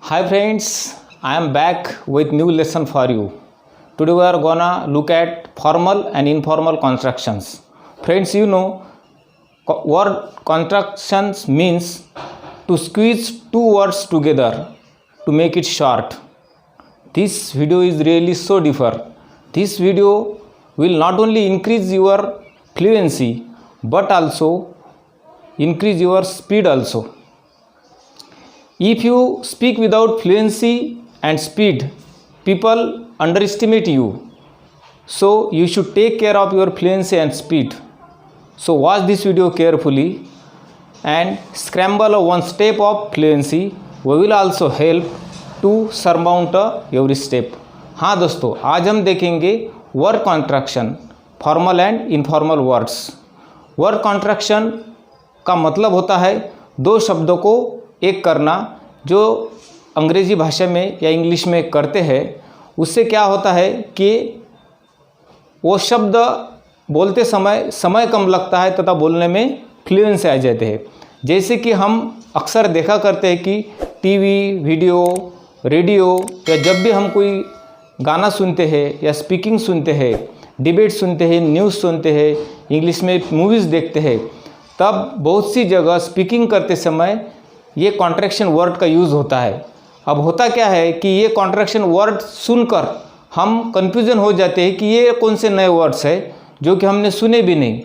Hi friends, I am back with new lesson for you. Today we are gonna look at formal and informal constructions. Friends, you know word constructions means to squeeze two words together to make it short. This video is really so different. This video will not only increase your fluency but also increase your speed also. If you speak without fluency and speed, people underestimate you. So you should take care of your fluency and speed. So watch this video carefully and scramble one step of fluency. We will also help to surmount every step. हाँ दोस्तों, आज हम देखेंगे word contraction, formal and informal words. Word contraction का मतलब होता है दो शब्दों को एक करना, जो अंग्रेजी भाषा में या इंग्लिश में करते हैं। उससे क्या होता है कि वो शब्द बोलते समय कम लगता है तथा बोलने में फ्लुएंसी आ जाते हैं। जैसे कि हम अक्सर देखा करते हैं कि टीवी, वीडियो, रेडियो या जब भी हम कोई गाना सुनते हैं या स्पीकिंग सुनते हैं, डिबेट सुनते हैं, न्यूज़ सुनते हैं, इंग्लिश में मूवीज़ देखते हैं, तब बहुत सी जगह स्पीकिंग करते समय ये कॉन्ट्रैक्शन वर्ड का यूज़ होता है। अब होता क्या है कि ये कॉन्ट्रैक्शन वर्ड सुनकर हम कन्फ्यूज़न हो जाते हैं कि ये कौन से नए वर्ड्स है जो कि हमने सुने भी नहीं।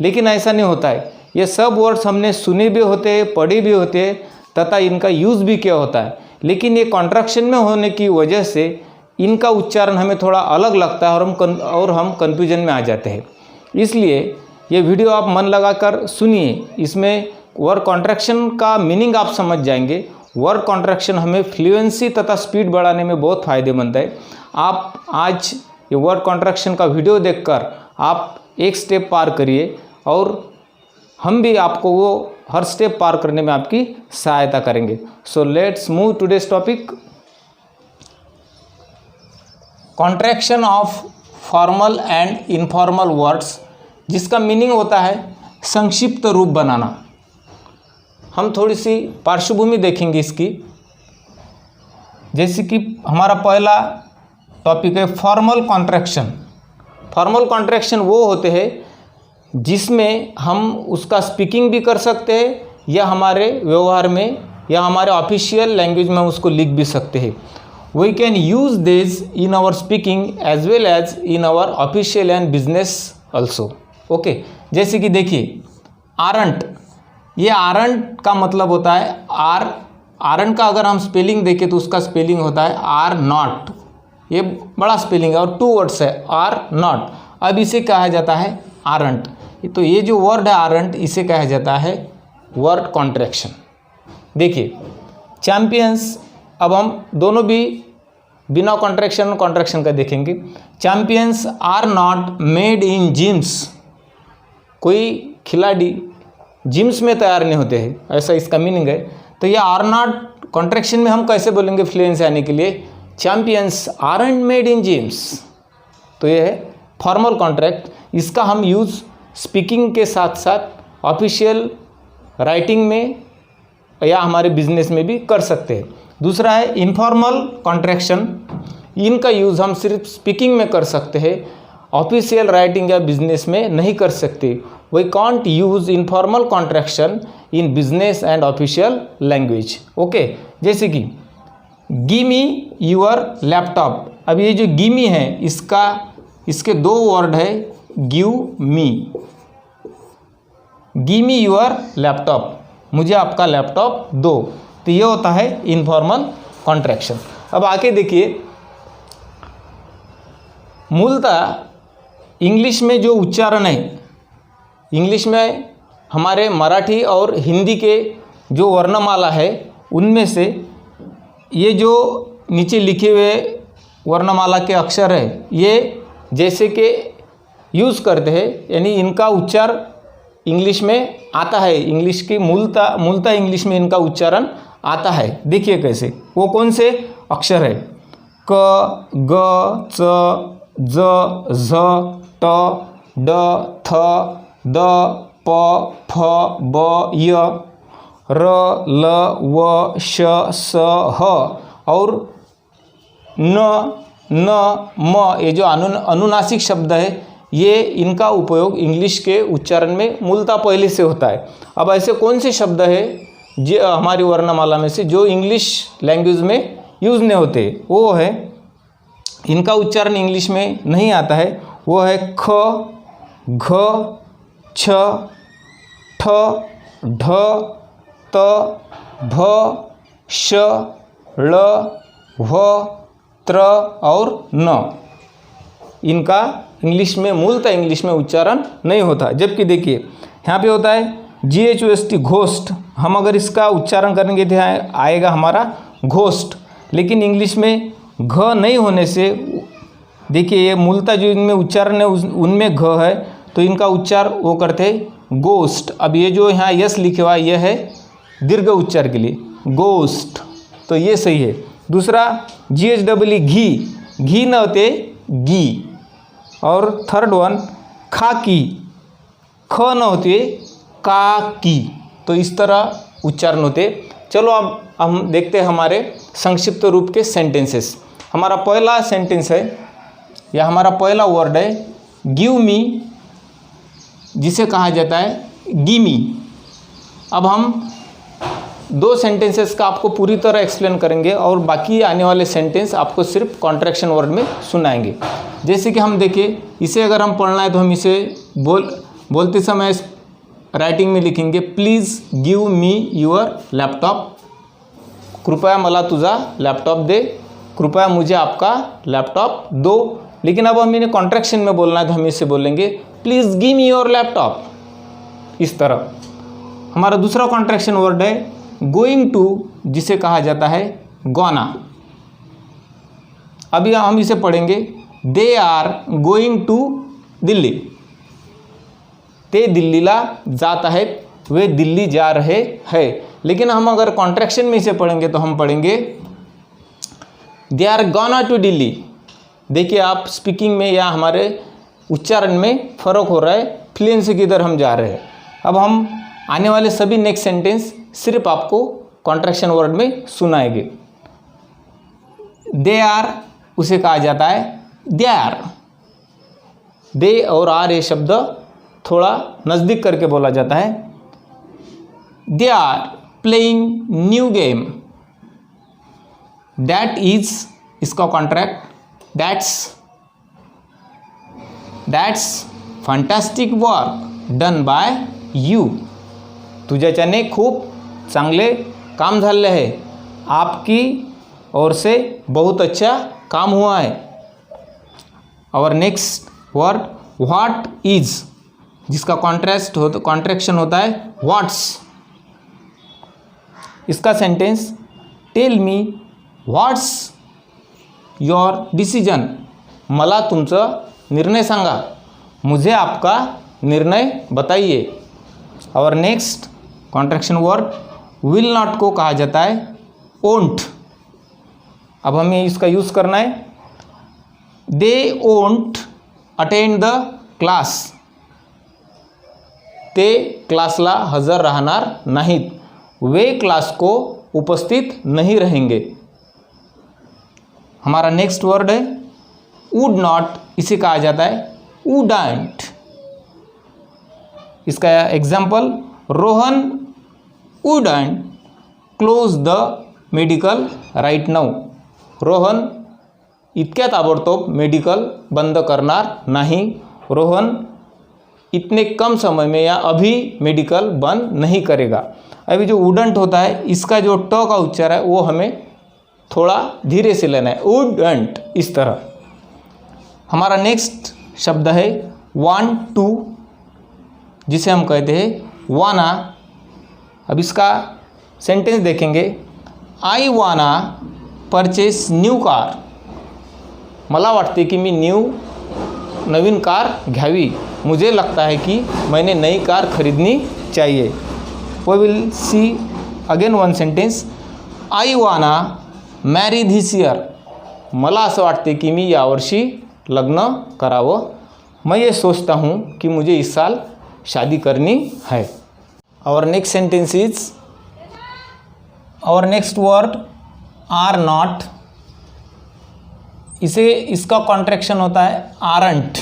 लेकिन ऐसा नहीं होता है, ये सब वर्ड्स हमने सुने भी होते हैं, पढ़े भी होते हैं तथा इनका यूज़ भी किया होता है। लेकिन ये कॉन्ट्रैक्शन में होने की वजह से इनका उच्चारण हमें थोड़ा अलग लगता है और हम कन्फ्यूजन में आ जाते हैं। इसलिए ये वीडियो आप मन लगाकर सुनिए, इसमें वर्ड कॉन्ट्रैक्शन का मीनिंग आप समझ जाएंगे। वर्ड कॉन्ट्रैक्शन हमें फ्लुएंसी तथा स्पीड बढ़ाने में बहुत फ़ायदेमंद है। आप आज ये वर्ड कॉन्ट्रैक्शन का वीडियो देखकर आप एक स्टेप पार करिए और हम भी आपको वो हर स्टेप पार करने में आपकी सहायता करेंगे। So let's move today's topic, contraction of formal and informal words, जिसका मीनिंग होता है संक्षिप्त रूप बनाना। हम थोड़ी सी पार्श्वभूमि देखेंगे इसकी। जैसे कि हमारा पहला टॉपिक है फॉर्मल कॉन्ट्रैक्शन। फॉर्मल कॉन्ट्रैक्शन वो होते हैं जिसमें हम उसका स्पीकिंग भी कर सकते हैं या हमारे व्यवहार में या हमारे ऑफिशियल लैंग्वेज में उसको लिख भी सकते हैं। We can use this in our speaking as well as in our official and business also. Okay, जैसे कि देखिए आरंट, ये आरंट का मतलब होता है आरंट का अगर हम स्पेलिंग देखें तो उसका स्पेलिंग होता है आर नॉट। ये बड़ा स्पेलिंग है और टू वर्ड्स है, आर नॉट। अब इसे कहा जाता है आरंट। तो ये जो वर्ड है आरंट, इसे कहा जाता है वर्ड कॉन्ट्रैक्शन। देखिए चैंपियंस, अब हम दोनों भी बिना कॉन्ट्रैक्शन का देखेंगे। Champions are not made in gyms, कोई खिलाड़ी जिम्स में तैयार नहीं होते हैं, ऐसा इसका मीनिंग है। तो ये आर नॉट कॉन्ट्रैक्शन में हम कैसे बोलेंगे फ्लुएंसी आने के लिए? Champions aren't made in gyms. तो ये है फॉर्मल कॉन्ट्रैक्ट। इसका हम यूज़ स्पीकिंग के साथ साथ ऑफिशियल राइटिंग में या हमारे बिजनेस में भी कर सकते हैं। दूसरा है इनफॉर्मल कॉन्ट्रैक्शन। इनका यूज़ हम सिर्फ स्पीकिंग में कर सकते हैं, ऑफिशियल राइटिंग या बिजनेस में नहीं कर सकते। We can't use informal contraction in business and official language. Okay, जैसे कि गिव मी यूर लैपटॉप। अब ये जो गिव मी है इसके दो वर्ड है, give me, give me your laptop, मुझे आपका लैपटॉप दो। तो ये होता है इनफॉर्मल कॉन्ट्रैक्शन। अब आके देखिए, मूलतः इंग्लिश में जो उच्चारण है, इंग्लिश में हमारे मराठी और हिंदी के जो वर्णमाला है उनमें से ये जो नीचे लिखे हुए वर्णमाला के अक्षर है, ये जैसे कि यूज़ करते हैं, यानी इनका उच्चार इंग्लिश में आता है। इंग्लिश की मूलतः इंग्लिश में इनका उच्चारण आता है। देखिए कैसे, वो कौन से अक्षर है? क, ग, च, ज, झ, ट, ड, थ, द, प, फ, ब, य, र, ल, व, श, स, ह और न, म ये जो अनुनासिक शब्द है, ये इनका उपयोग इंग्लिश के उच्चारण में मूलतः पहले से होता है। अब ऐसे कौन से शब्द है जो हमारी वर्णमाला में से जो इंग्लिश लैंग्वेज में यूज़ नहीं होते, वो है, इनका उच्चारण इंग्लिश में नहीं आता है, वो है ख, घ, छ, ठ, ढ, त, भ, श, ळ, व, त्र और न। इनका इंग्लिश में मूलतः इंग्लिश में उच्चारण नहीं होता। जबकि देखिए यहाँ पे होता है GHOST, घोस्ट। हम अगर इसका उच्चारण करेंगे तो आएगा हमारा घोस्ट, लेकिन इंग्लिश में घ नहीं होने से देखिए ये मूलतः जो इनमें उच्चारण है उनमें घ है, तो इनका उच्चार वो करते हैं गोस्ट। अब ये जो यहाँ यस लिखे हुआ है, यह है दीर्घ उच्चार के लिए गोस्ट, तो ये सही है। दूसरा GHEE, घी न होते गी। और थर्ड वन खाकी, ख न होते काकी, तो इस तरह उच्चारण होते। चलो अब हम देखते हैं हमारे संक्षिप्त रूप के सेंटेंसेस। हमारा पहला सेंटेंस है या हमारा पहला वर्ड है गिव मी, जिसे कहा जाता है गिमी। अब हम दो सेंटेंसेस का आपको पूरी तरह एक्सप्लेन करेंगे और बाकी आने वाले सेंटेंस आपको सिर्फ कॉन्ट्रैक्शन वर्ड में सुनाएंगे। जैसे कि हम देखिए, इसे अगर हम पढ़ना है तो हम इसे बोलते समय राइटिंग में लिखेंगे please give me your laptop, कृपया मला तुझा लैपटॉप दे, कृपया मुझे आपका लैपटॉप दो। लेकिन अब हम इन्हें कॉन्ट्रैक्शन में बोलना है तो हम इसे बोलेंगे please give me your laptop, इस तरह। हमारा दूसरा कॉन्ट्रैक्शन वर्ड है गोइंग टू, जिसे कहा जाता है गोना। अभी हम इसे पढ़ेंगे they are going to Delhi, ते दिल्लीला जात आहे, वे दिल्ली जा रहे हैं। लेकिन हम अगर कॉन्ट्रैक्शन में इसे पढ़ेंगे तो हम पढ़ेंगे they are gonna to Delhi. देखिए आप स्पीकिंग में या हमारे उच्चारण में फ़र्क हो रहा है, फ्लेन से किधर हम जा रहे हैं। अब हम आने वाले सभी नेक्स्ट सेंटेंस सिर्फ आपको कॉन्ट्रैक्शन वर्ड में सुनाएंगे। दे आर उसे कहा जाता है दे आर। दे और आर ये शब्द थोड़ा नज़दीक करके बोला जाता है। They are playing new game, that is इसका contract that's fantastic work done by you. तुझ्याच्याने खूप चांगले काम झाले है, आपकी ओर से बहुत अच्छा काम हुआ है। और नेक्स्ट वर्ड व्हाट इज, जिसका कॉन्ट्रैक्शन होता है व्हाट्स। इसका sentence tell me what's your decision, मला तुमचं निर्णय सांगा, मुझे आपका निर्णय बताइए। और next contraction word will not को कहा जाता है ओंट। अब हमें इसका यूज़ करना है दे ओंट अटेंड द क्लास, ते क्लासला हजर राहणार नाहीत, वे क्लास को उपस्थित नहीं रहेंगे। हमारा नेक्स्ट वर्ड है वुड नॉट, इसे कहा जाता है वुडंट। इसका example Rohan wouldn't close the medical right now, Rohan इतक्या ताबडतोब मेडिकल बंद करणार नहीं, रोहन इतने कम समय में या अभी मेडिकल बंद नहीं करेगा। अभी जो वुडंट होता है इसका जो ट का उच्चार है वो हमें थोड़ा धीरे से लेना है, वुडंट, इस तरह। हमारा नेक्स्ट शब्द है वांट टू, जिसे हम कहते हैं वाना। अब इसका सेंटेंस देखेंगे आई वाना परचेस न्यू कार, मला वाटते कि मी नवीन कार घ्यावी, मुझे लगता है कि मैंने नई कार खरीदनी चाहिए। We will see again one sentence I wanna marry this year, मला असं वाटते कि मी यावर्षी लग्न करावं, मैं ये सोचता हूँ कि मुझे इस साल शादी करनी है। और नेक्स्ट सेंटेंस इज, और नेक्स्ट वर्ड आर नॉट, इसका कॉन्ट्रैक्शन होता है aren't.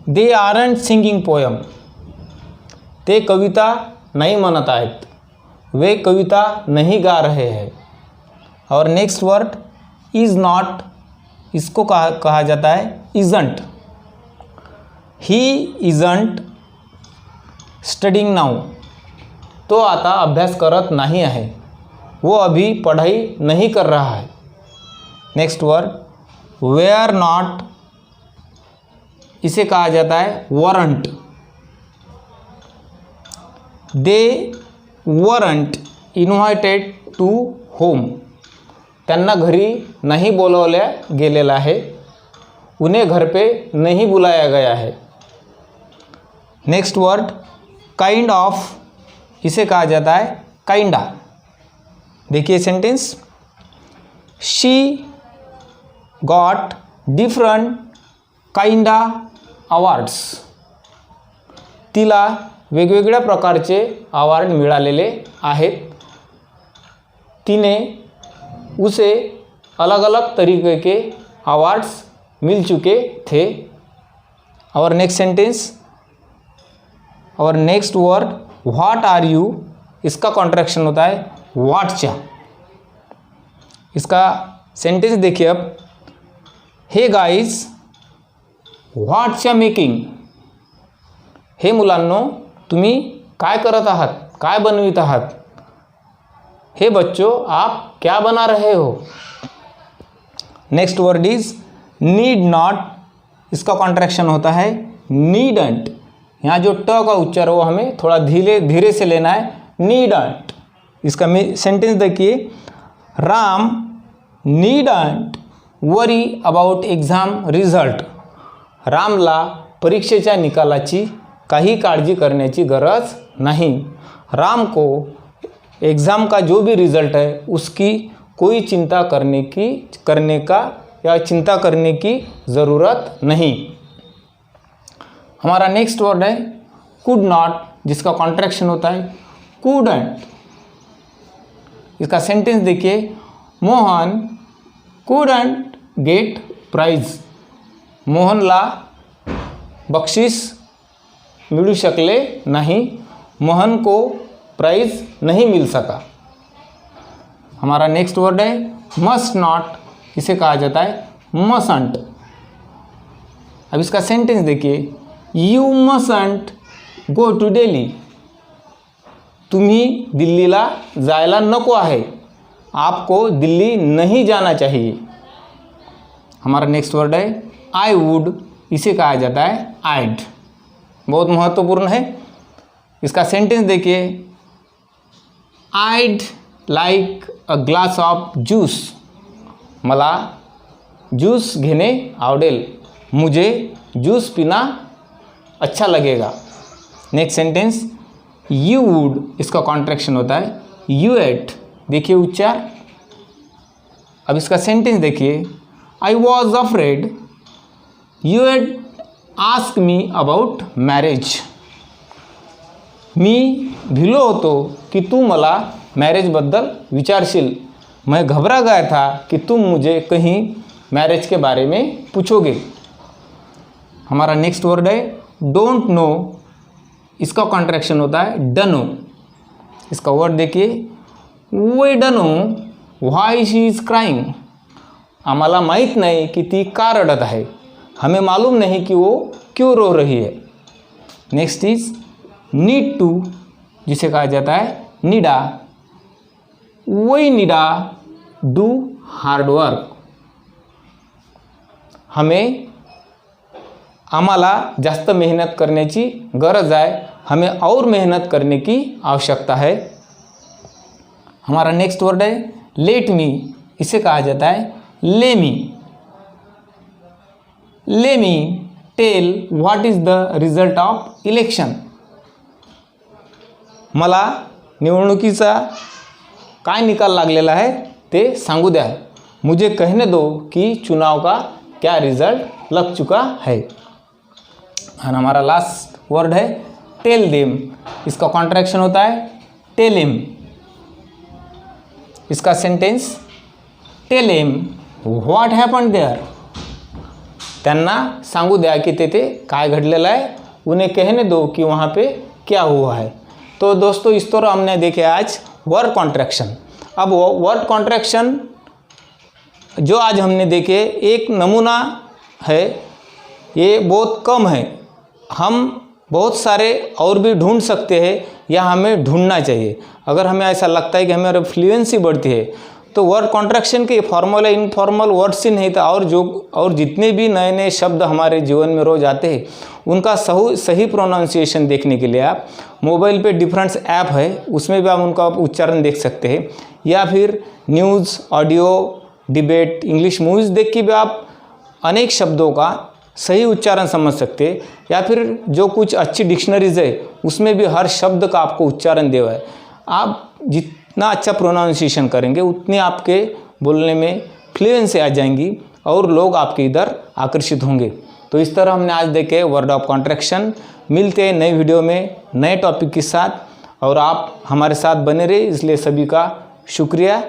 They aren't singing poem, ते कविता नहीं म्हणत आहेत, वे कविता नहीं गा रहे हैं। और नेक्स्ट वर्ड इज़ नॉट, इसको कहा जाता है isn't. He isn't studying now, तो आता अभ्यास करत नहीं आहे, वो अभी पढ़ाई नहीं कर रहा है। नेक्स्ट वर्ड वेयर नॉट, इसे कहा जाता है weren't. They weren't invited to home, त्यांना घरी नहीं बोलवल्या गेलेला है, उन्हें घर पे नहीं बुलाया गया है। नेक्स्ट वर्ड काइंड ऑफ, इसे कहा जाता है काइंडा। देखिए sentence, she got different kinda awards, तिला वेगवेगळ्या प्रकारचे अवॉर्ड मिळालेले आहेत। तिने उसे अलग अलग तरीके के अवार्ड्स मिल चुके थे। और नेक्स्ट सेंटेंस, और next word what are you, इसका कॉन्ट्रैक्शन होता है व्हाटच्या। इसका सेंटेंस देखिए अब, हे गाइस व्हाटच्या मेकिंग, हे मुलांनो तुम्ही काय करत आहात, काय बनवित आहात। हे बच्चों आप क्या बना रहे हो। Next word is need not, इसका कॉन्ट्रैक्शन होता है नीडंट। यहाँ जो ट का उच्चार वो हमें थोड़ा धीरे धीरे से लेना है, नीडंट। इसका सेंटेंस देखिए, Ram needn't worry about exam result, रामला परीक्षेच्या निकालाची काही काळजी करण्याची गरज नहीं। राम को एग्ज़ाम का जो भी रिज़ल्ट है उसकी कोई चिंता करने की ज़रूरत नहीं। हमारा नेक्स्ट वर्ड है कुड नॉट, जिसका कॉन्ट्रैक्शन होता है कूडंट। इसका सेंटेंस देखिए, मोहन कूडंट गेट प्राइज, मोहनला बक्षीस मिळू शकले नहीं, मोहन को प्राइज नहीं मिल सका। हमारा नेक्स्ट वर्ड है मस्ट नॉट, इसे कहा जाता है मसंट। अब इसका सेंटेंस देखिए, यू मसंट गो टू दिल्ली, तुम्ही दिल्लीला जायला नको आहे, आपको दिल्ली नहीं जाना चाहिए। हमारा नेक्स्ट वर्ड है आई वुड, इसे कहा जाता है आइड, बहुत महत्वपूर्ण है। इसका सेंटेंस देखिए, आइड like a glass of juice, मला जूस घेने आवडेल, मुझे जूस पीना अच्छा लगेगा। नेक्स्ट सेंटेंस यू वुड, इसका कॉन्ट्रैक्शन होता है यू एट, देखिए उच्चार। अब इसका सेंटेंस देखिए, I was afraid you'd ask me about marriage, मी भिलो होतो कि तू मला मॅरेजबद्दल विचारशील, मैं घबरा गया था कि तुम मुझे कहीं मैरिज के बारे में पूछोगे। हमारा नेक्स्ट वर्ड है डोंट नो, इसका कॉन्ट्रैक्शन होता है डनो। इसका वर्ड देखिए, वे डनो व्हाई शी इज़ क्राइंग, आम्हाला माहीत नाही कि ती का रडत आहे, हमें मालूम नहीं कि वो क्यों रो रही है। नेक्स्ट इज नीड टू, जिसे कहा जाता है नीडा, वही नीडा डू हार्ड वर्क, आम्हाला जास्त मेहनत करण्याची गरज आहे, हमें और मेहनत करने की आवश्यकता है। हमारा नेक्स्ट वर्ड है लेट मी, इसे कहा जाता है lemme. Lemme tell what is the result of election, मला निवडणुकीचा काय निकाल लागलेला है ते सांगू द्या, मुझे कहने दो कि चुनाव का क्या रिजल्ट लग चुका है। और हमारा लास्ट वर्ड है टेल देम, इसका कॉन्ट्रैक्शन होता है टेल हिम। इसका sentence, tell him what happened there. त्यांना सांगू द्या की तेथे काय घडलेलं आहे, उन्हें कहने दो कि वहाँ पे क्या हुआ है. तो दोस्तों इस तरह हमने देखे आज वर्ड कॉन्ट्रैक्शन. अब वर्ड कॉन्ट्रैक्शन जो आज हमने देखे एक नमूना है, ये बहुत कम है. हम बहुत सारे और भी ढूंढ सकते हैं या हमें ढूंढना चाहिए. अगर हमें ऐसा लगता है कि हमारी फ्लुएंसी बढ़ती है तो वर्ड कॉन्ट्रैक्शन के फॉर्मल या इनफॉर्मल वर्ड्स ही नहीं था, और जितने भी नए नए शब्द हमारे जीवन में रोज आते हैं उनका सही प्रोनाउंसिएशन देखने के लिए आप मोबाइल पे डिफरेंट ऐप है, उसमें भी आप उनका उच्चारण देख सकते हैं. या फिर news, audio, debate, English movies देख के भी आप अनेक शब्दों का सही उच्चारण समझ सकते हैं. या फिर जो कुछ अच्छी डिक्शनरीज है उसमें भी हर शब्द का आपको उच्चारण दिया है. आप जितना अच्छा प्रोनाउंसिएशन करेंगे उतनी आपके बोलने में फ्लुएंसी आ जाएंगी और लोग आपके इधर आकर्षित होंगे. तो इस तरह हमने आज देखे वर्ड ऑफ कॉन्ट्रैक्शन. मिलते हैं नए वीडियो में नए टॉपिक के साथ, और आप हमारे साथ बने रहे, इसलिए सभी का शुक्रिया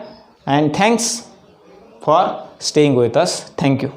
and thanks for staying with us. Thank you.